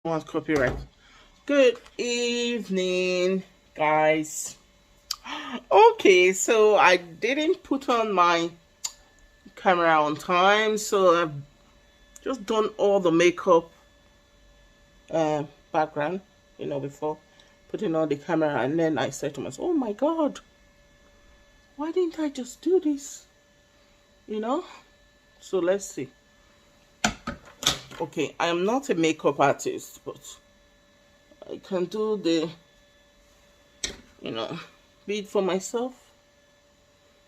Want copyright. Good evening, guys. Okay, so I didn't put on my camera on time, so I've just done all the makeup uh, background, before putting on the camera, and then I said to myself, "Oh my God, why didn't I just do this?" You know. So let's see. Okay, I am not a makeup artist, but I can do the, you know, be it for myself,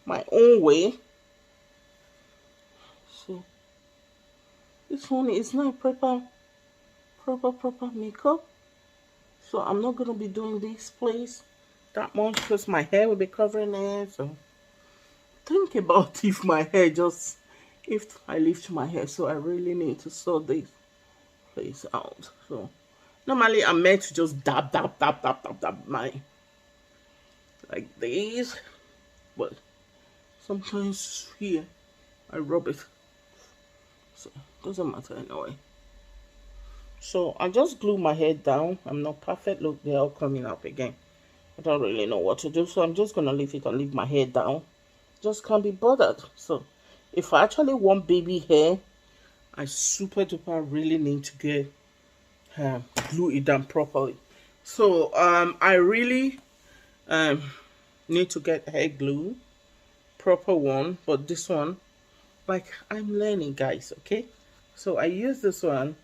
my own way. So this one is not proper makeup. So I'm not gonna be doing this place that much because my hair will be covering it. So think about if I lift my hair. So I really need to sort this place out. So normally I'm meant to just dab my like this, but sometimes here I rub it. So it doesn't matter anyway. So I just glue my hair down. I'm not perfect. Look, they're all coming up again. I don't really know what to do, so I'm just gonna leave it and leave my hair down. Just can't be bothered. So if I actually want baby hair, I super duper really need to get glue it down properly. So I really um need to get hair glue, proper one, but this one, like I'm learning, guys. Okay, so I use this one,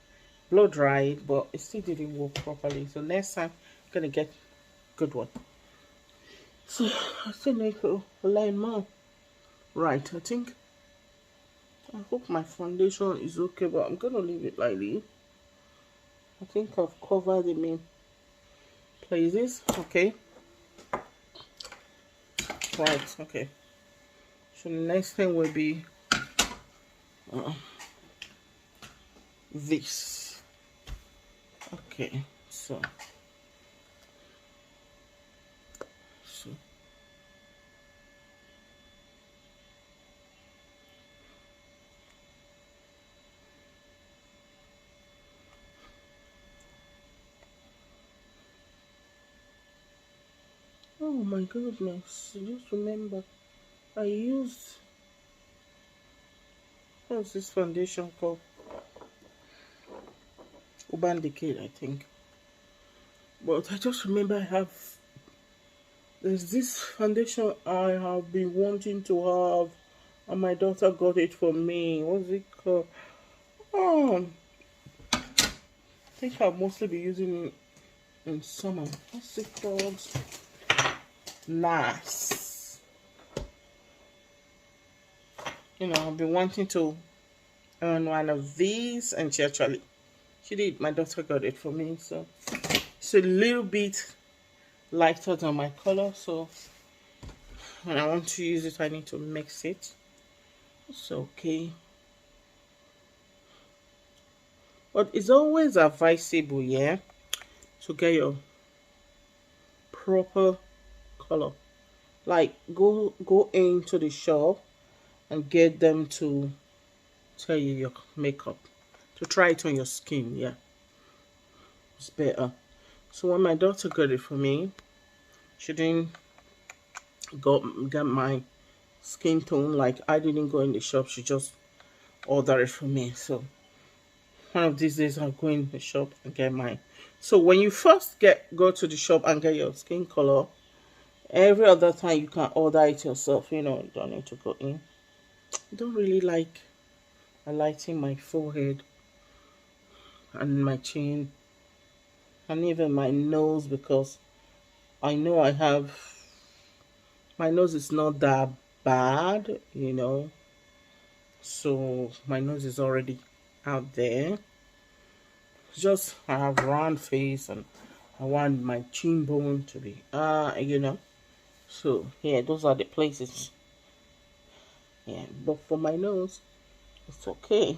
blow dried, but it still didn't work properly. So next time I'm gonna get good one. So I think I could learn more. Right, I hope my foundation is okay, but I'm gonna leave it like this. I think I've covered the main places. Okay, right, okay. So the next thing will be uh, this. Okay, so oh my goodness, just remember I used what's this foundation called? Urban Decay, I think. But I just remember there's this foundation I have been wanting to have, and my daughter got it for me. What's it called? Oh, I think I'll mostly be using it in summer. What's it called? NARS. I've been wanting to earn one of these, and she did. My daughter got it for me, so it's a little bit lighter than my color. So when I want to use it, I need to mix it. It's okay. But it's always advisable, yeah, to get your proper color. Like go into the shop and get them to tell you your makeup. To try it on your skin, yeah. It's better. So when my daughter got it for me, she didn't get my skin tone. Like I didn't go in the shop, she just ordered it for me. So one of these days I'll go in the shop and get mine. So when you first go to the shop and get your skin color, every other time you can order it yourself, you don't need to go in. I don't really like highlighting my forehead and my chin and even my nose because I know my nose is not that bad. So my nose is already out there. Just I have round face and I want my chin bone to be So yeah, those are the places. Yeah, but for my nose, it's okay.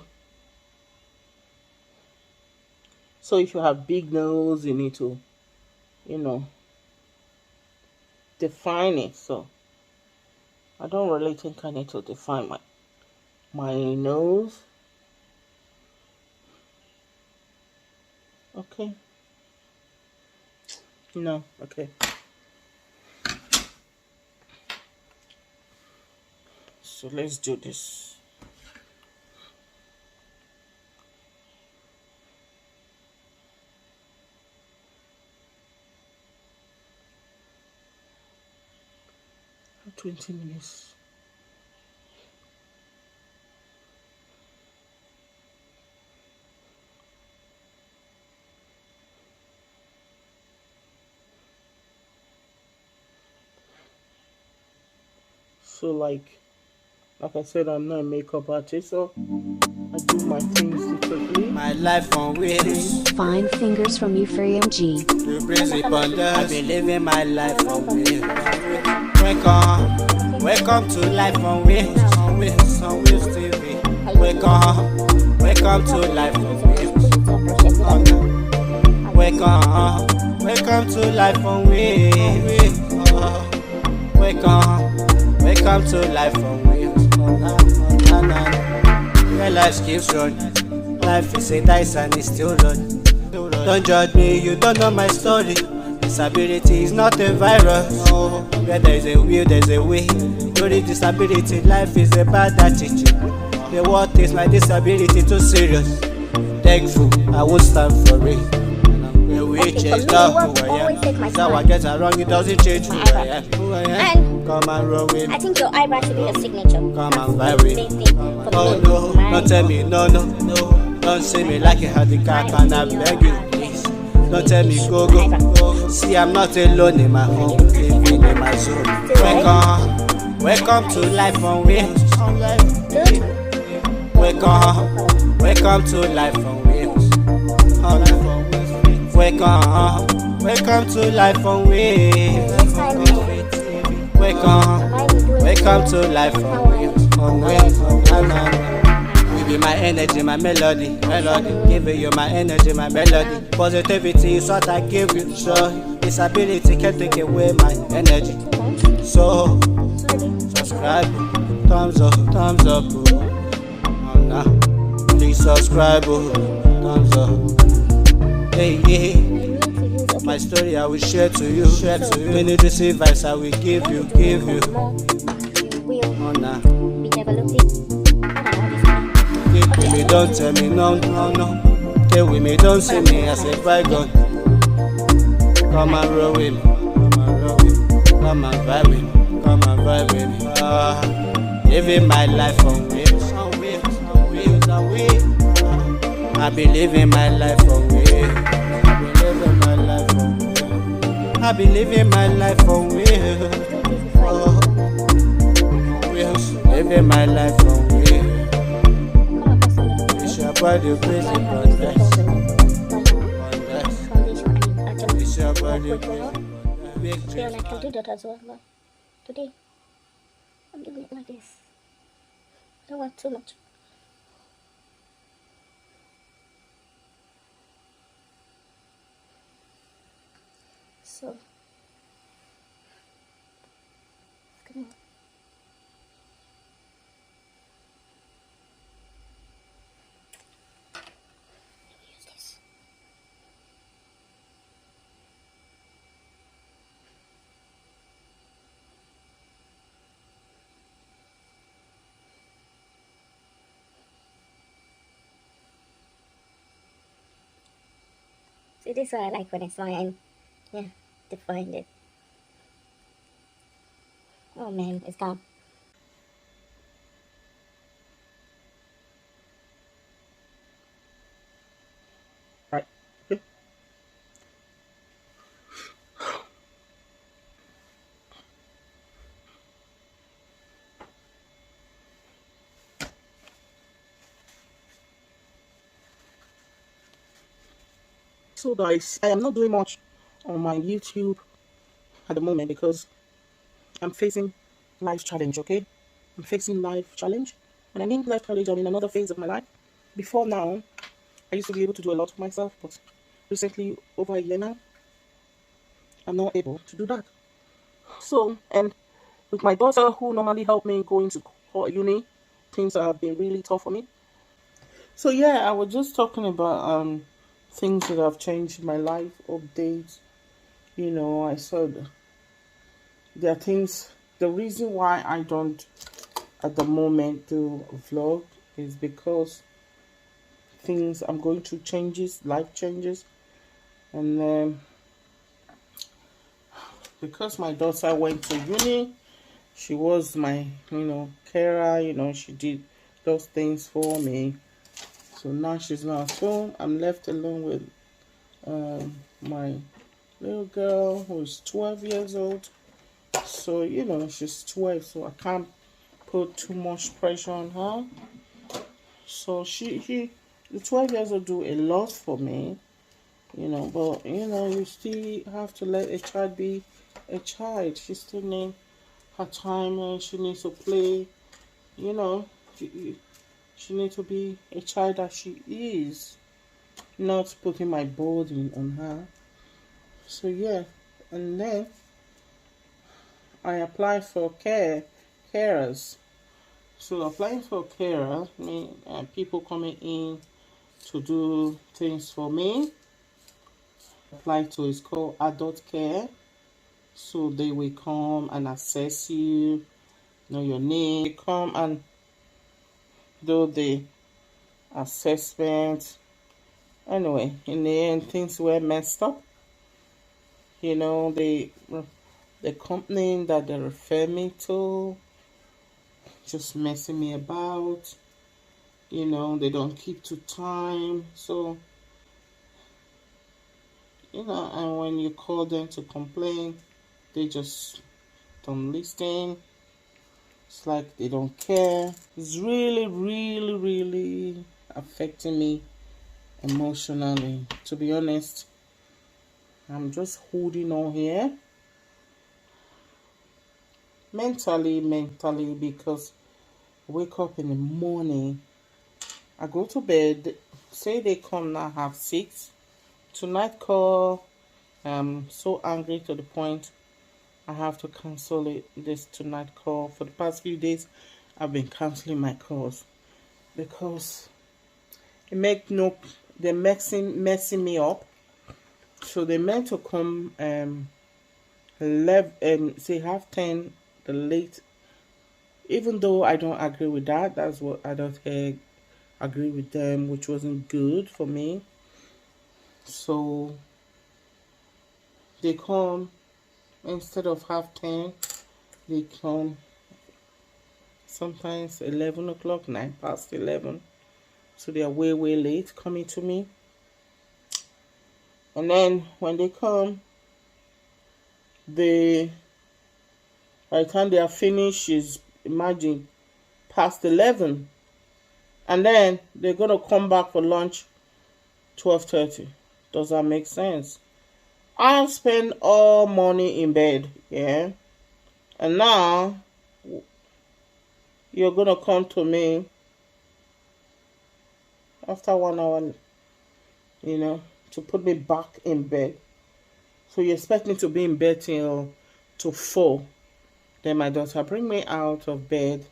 So if you have big nose, you need to, you know, define it. So I don't really think I need to define my nose. Okay. No. Okay. So let's do this. For 20 minutes. So like I said, I'm not a makeup artist, so I do my things differently. My life on wheels. Fine fingers from Ephraim G. The principal does. I've been living my life on wheels. Welcome to life on wheels. On wheels TV. Welcome to life on wheels. Welcome to life on wheels. Welcome to life on wheels. Where life keeps running. Life is a dice and it's still running. Don't judge me, you don't know my story. Disability is not a virus. Where there is a will, there's a way. During disability, life is a bad attitude. The world takes my disability too serious. Thankful, I won't stand for it. We change down who I am. So I get around, it doesn't change who I am. And Come and roll with me. I think your eyebrow should be your signature. Come and vibe with me. Oh no, don't tell me no. Don't say me like a handicap, and I beg you please. Don't tell me go. See, I'm not alone in my home, living in my zone. Welcome to life on wheels. Welcome to life on wheels. Welcome to life on wheels. Welcome to life on wheels. You be my energy, my melody. Giving you my energy, my melody. Positivity is what I give you. So disability can't take away my energy. So subscribe, thumbs up. Oh, nah. Please subscribe, thumbs up. Hey. My story I will share to you. When you receive vibes I will give you. Oh nah. Keep with me, don't tell me no. Stay with me, don't see me as a bygone. Come and roll with me. Come and vibe with me. Living my life on wheels. I be living my life on wheels. I be living my life on wheels. Living my life on wheels. It's your body crazy, brother. It's your body crazy. Feel like I can do that as well, but today I'm doing it like this. I don't want too much. So gonna use this. See, this is what I like when it's fine. Yeah, defined it. Oh man, it's gone. Right. Okay. So guys, I am not doing much on my YouTube at the moment because I'm facing life challenge, okay? I'm facing life challenge. When I mean life challenge, I'm in another phase of my life. Before now, I used to be able to do a lot for myself, but recently, over a year now, I'm not able to do that. So, and with my daughter, who normally helped me go into uni, things have been really tough for me. So yeah, I was just talking about things that have changed my life, updates. I said there are things. The reason why I don't at the moment do a vlog is because things I'm going through changes, life changes, and because my daughter went to uni, she was my carer. She did those things for me. So now she's not at home. I'm left alone with my little girl who is 12 years old. So she's 12, so I can't put too much pressure on her. So the 12 years old do a lot for me, but you still have to let a child be a child. She still needs her time and she needs to play, you know, she needs to be a child that she is, not putting my burden on her. So yeah, and then I applied for carers. So applying for carer mean people coming in to do things for me. Apply to it's called adult care. So they will come and assess you, know your name. They come and do the assessment. Anyway, in the end, things were messed up. The company that they refer me to just messing me about. They don't keep to time. So, and when you call them to complain, they just don't listen. It's like they don't care. It's really, really, really affecting me emotionally. To be honest, I'm just holding on here. Mentally, because I wake up in the morning, I go to bed, say they come now 6:30. Tonight call, I'm so angry to the point I have to cancel this tonight call. For the past few days, I've been canceling my calls because they're messing me up. So they meant to come 11 say 10:30 the late, even though I don't agree with that. That's what I don't agree with them, which wasn't good for me. So they come instead of 10:30, they come sometimes 11 o'clock, 11:09. So they are way late coming to me. And then when they come, by the time they are finished is, imagine, past 11. And then they're gonna come back for lunch 12:30. Does that make sense? I spend all morning in bed, yeah, and now you're gonna come to me after 1 hour, to put me back in bed. So you expect me to be in bed till 4. Then my daughter bring me out of bed.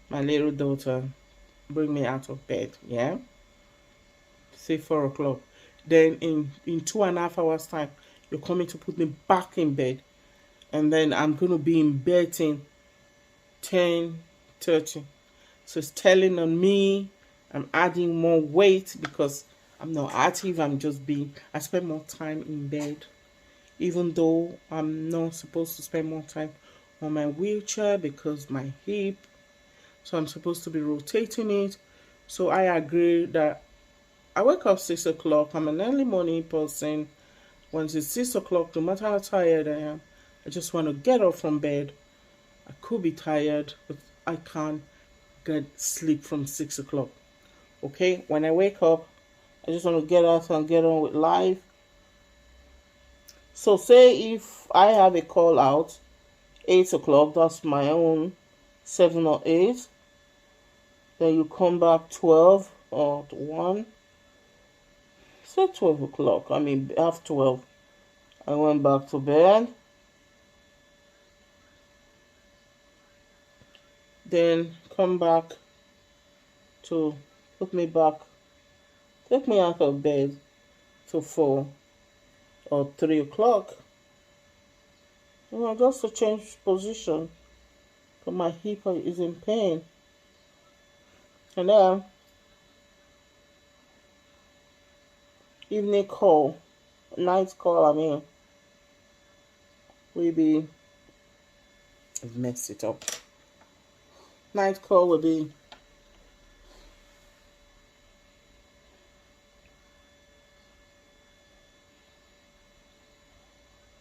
My little daughter bring me out of bed, yeah. Say 4 o'clock. Then in 2.5 hours time, you're coming to put me back in bed. And then I'm gonna be in bed till 10:30. So it's telling on me. I'm adding more weight because I'm not active. I spend more time in bed, even though I'm not supposed to spend more time on my wheelchair because my hip. So I'm supposed to be rotating it. So I agree that I wake up 6 o'clock. I'm an early morning person. Once it's 6 o'clock, no matter how tired I am, I just want to get up from bed. I could be tired, but I can't get sleep from 6 o'clock. Okay, when I wake up, I just want to get out and get on with life. So say if I have a call out 8 o'clock, that's my own 7 or 8. Then you come back 12 or 1. Say 12 o'clock. Half 12. I went back to bed. Then come back to put me back, take me out of bed. to 4 or 3 o'clock. Just to change position, but my hip is in pain. And then evening call, night call, will be, I've messed it up. Night call will be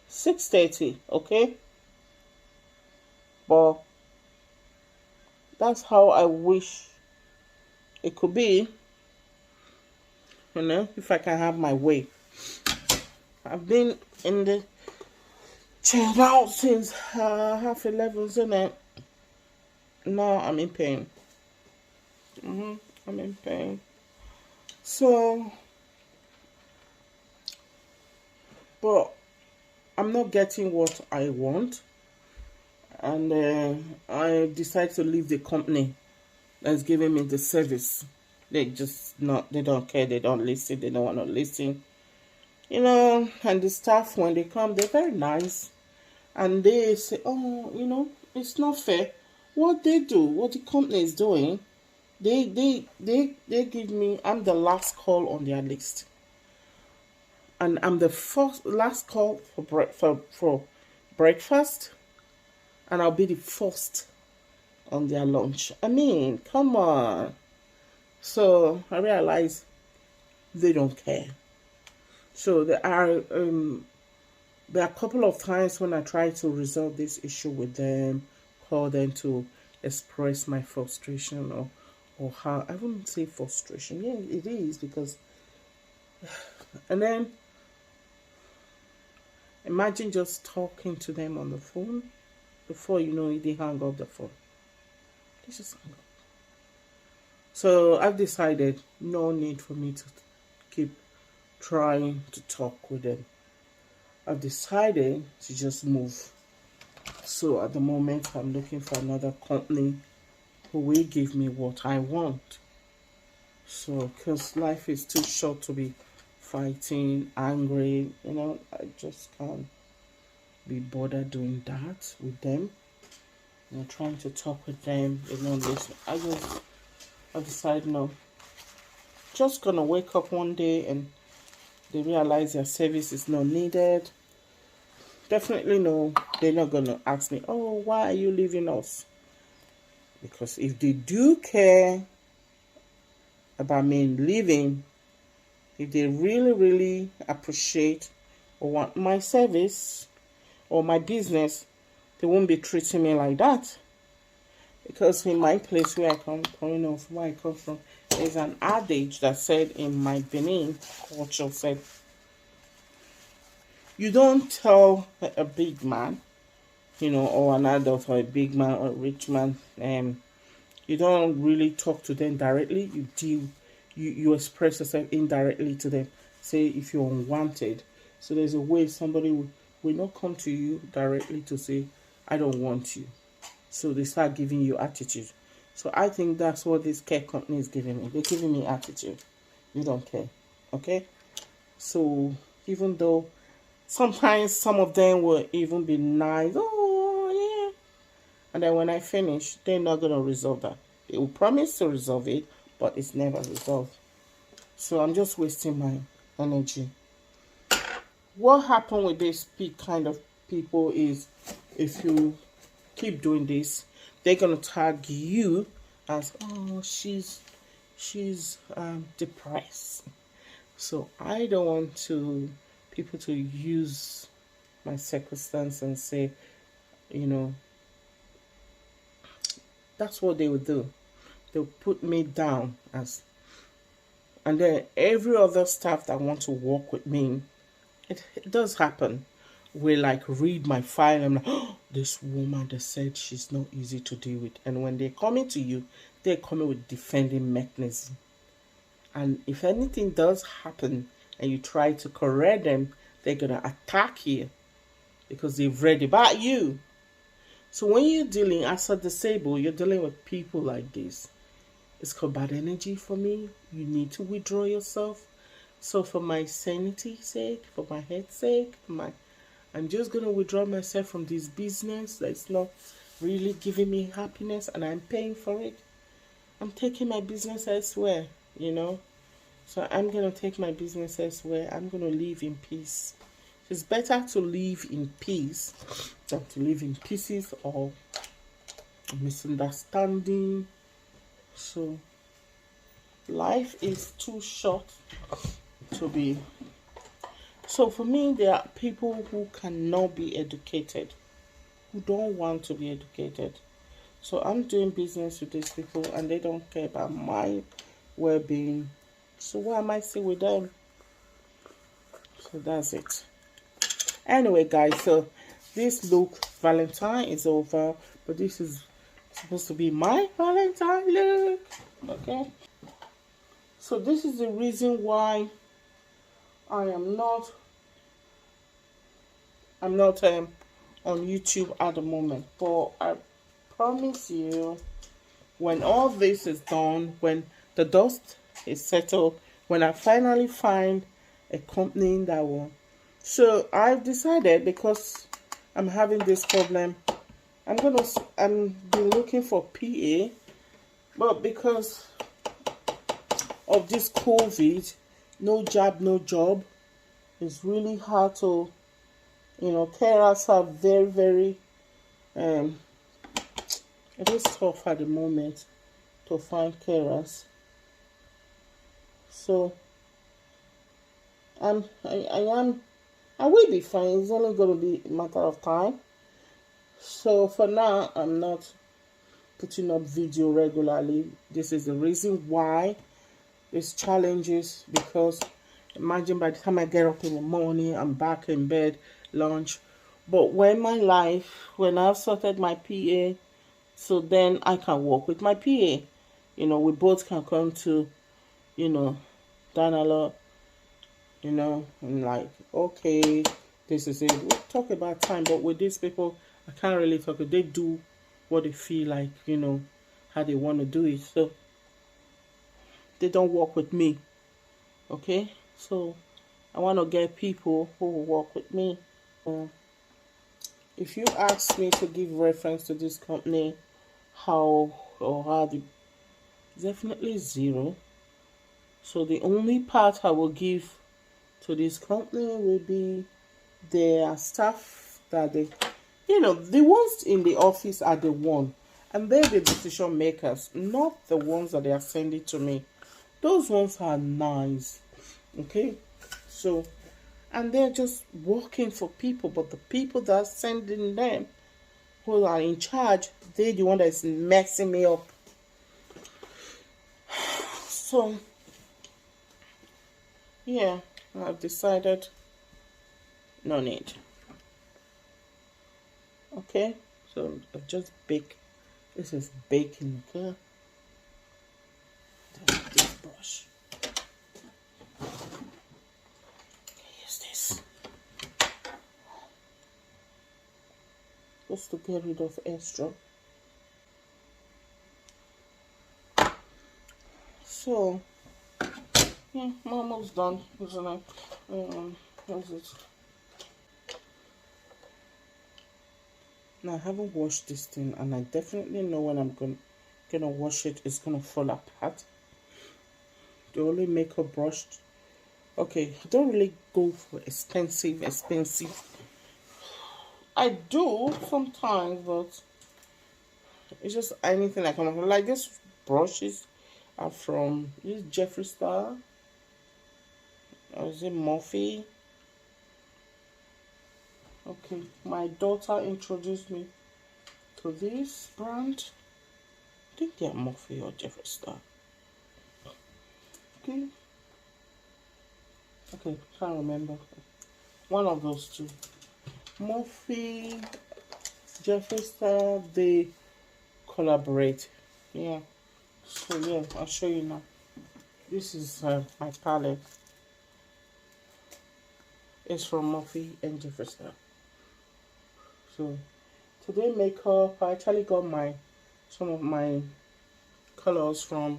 6:30, okay? But that's how I wish it could be, if I can have my way. I've been in the chair now since 11:30, isn't it? Now I'm in pain. I'm in pain. So, but I'm not getting what I want, and I decided to leave the company that's giving me the service. They don't care, they don't listen, they don't want to listen. And the staff, when they come, they're very nice. And they say, oh, it's not fair. What they do, what the company is doing, they give me, I'm the last call on their list. And I'm the last call for breakfast. And I'll be the first on their lunch. Come on. So I realize they don't care. So there are a couple of times when I try to resolve this issue with them, call them to express my frustration or how, I wouldn't say frustration. Yeah, it is, because, and then imagine just talking to them on the phone. Before you know it, they hang up the phone. They just hang up. So I've decided no need for me to keep trying to talk with them. I've decided to just move. So at the moment, I'm looking for another company who will give me what I want. So, because life is too short to be fighting, angry, I just can't be bothered doing that with them. Trying to talk with them, listen. I've decided no. Just gonna wake up one day and they realize their service is not needed. Definitely no, they're not gonna ask me, oh, why are you leaving us? Because if they do care about me leaving, if they really, really appreciate or want my service or my business, they won't be treating me like that. Because in my place where I come from, there's an adage that said in my Benin culture, said, you don't tell a big man, or an adult or a big man or a rich man, you don't really talk to them directly. You express yourself indirectly to them. Say if you're unwanted. So there's a way somebody will not come to you directly to say, I don't want you. So they start giving you attitude. So I think that's what this care company is giving me. They're giving me attitude. You don't care. Okay? So even though sometimes some of them will even be nice. Oh, yeah. And then when I finish, they're not going to resolve that. They will promise to resolve it, but it's never resolved. So I'm just wasting my energy. What happened with this kind of people is, if you keep doing this, they're going to tag you as, oh, she's depressed. So I don't want people to use my circumstance and say, that's what they will do. They'll put me down and then every other staff that want to work with me, it does happen. Will read my file and I'm like, oh, this woman that said she's not easy to deal with. And when they're coming to you, they're coming with defending mechanism. And if anything does happen and you try to correct them, they're gonna attack you because they've read about you. So when you're dealing as a disabled, you're dealing with people like this. It's called bad energy for me. You need to withdraw yourself. So for my sanity's sake, for my head's sake, I'm just gonna withdraw myself from this business that's not really giving me happiness, and I'm paying for it. I'm taking my business elsewhere, you know. So I'm gonna take my business elsewhere. I'm gonna live in peace. It's better to live in peace than to live in pieces or misunderstanding. So life is too short to be. So for me, there are people who cannot be educated, who don't want to be educated. So I'm doing business with these people and they don't care about my well-being. So why am I still with them? So that's it. Anyway, guys, so this look Valentine is over, but this is supposed to be my Valentine look. Okay. So this is the reason why I'm not on YouTube at the moment. But I promise you, when all this is done, when the dust is settled, when I finally find a company that will. So I've decided, because I'm having this problem, I'm been looking for PA, but because of this COVID, no job, no job, it's really hard to, carers are very, very, it is tough at the moment to find carers. So I will be fine. It's only going to be a matter of time. So for now, I'm not putting up video regularly. This is the reason why there's challenges, because imagine by the time I get up in the morning, I'm back in bed, lunch. But when I've sorted my PA, so then I can work with my PA. We both can come to, Danalo, and like, okay, this is it. We'll talk about time, but with these people, I can't really talk. They do what they feel like, how they want to do it. So they don't work with me. Okay? So I want to get people who will work with me. If you ask me to give reference to this company, definitely zero. So the only part I will give to this company will be their staff, that the ones in the office are the one, and they're the decision makers, not the ones that they are sending to me. Those ones are nice. Okay? So, and they're just working for people, but the people that are sending them, who are in charge, they're the one that's messing me up. So, yeah, I've decided no need. Okay, so I've just baked. This is baking, okay? This brush. Use this. Just to get rid of extra. So, yeah, I'm almost done, isn't it? How's it? Now I haven't washed this thing, and I definitely know when I'm gonna wash it, it's gonna fall apart. The only makeup brush. Okay, I don't really go for expensive. I do sometimes, but it's just anything I come up with. Like these brushes are from this Jeffree Star. Or is it Morphe? Okay, my daughter introduced me to this brand. I think they're Morphe or Jeffree Star. Okay, can't remember. One of those two. Morphe, Jeffree Star, they collaborate. Yeah. So yeah, I'll show you now. This is my palette. It's from Morphe and Jeffree Star. So today makeup, I actually got some of my colors from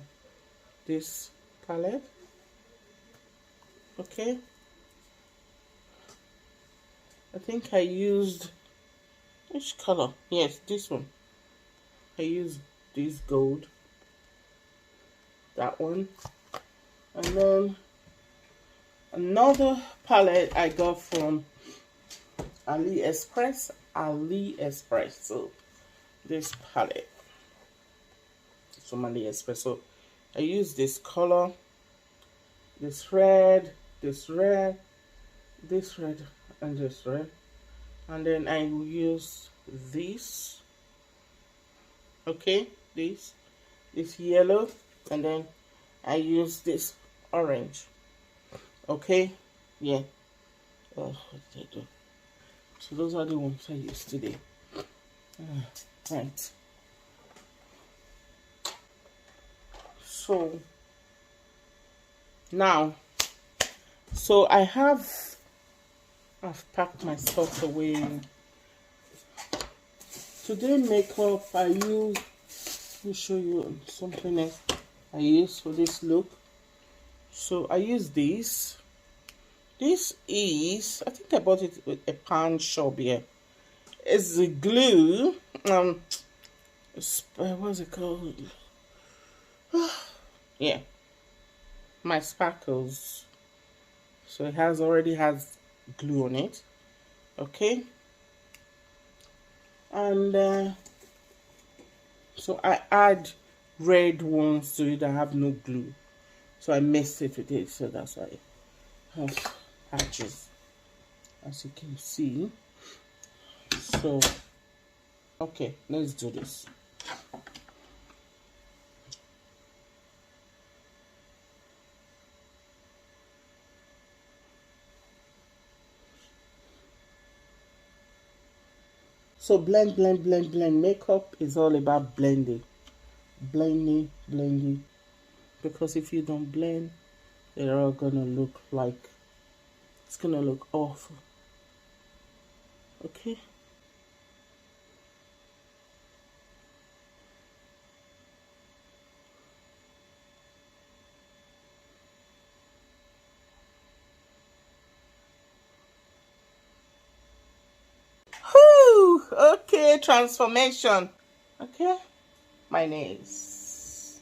this palette. Okay, I think I used which color? Yes, this one. I used this gold, that one, and then another palette I got from AliExpress. So this palette is from AliExpress. So I use this color, this red, this red, this red, and this red, and then I will use this. Okay, this yellow, and then I use this orange. Okay, yeah. Oh, what did I do? So those are the ones I used today. Right. So now, I've packed my stuff away. Today makeup I use. Let me show you something else I use for this look. So I use this. This is, I think I bought it with a pound shop here. It's the glue. What's it called? Yeah, my sparkles. So it already has glue on it. Okay. And so I add red ones to it that have no glue. So I mixed it with it. So that's why I have patches, as you can see. So okay, let's do this. So blend, blend, blend, blend. Makeup is all about blending. Blending, blending. Because if you don't blend, they're all gonna look like, it's gonna look awful. Okay. Whew, okay, transformation. Okay, my nails.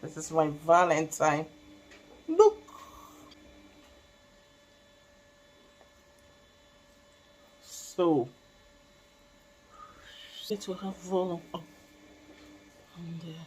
This is my Valentine. Look. So, it will have volume up on there.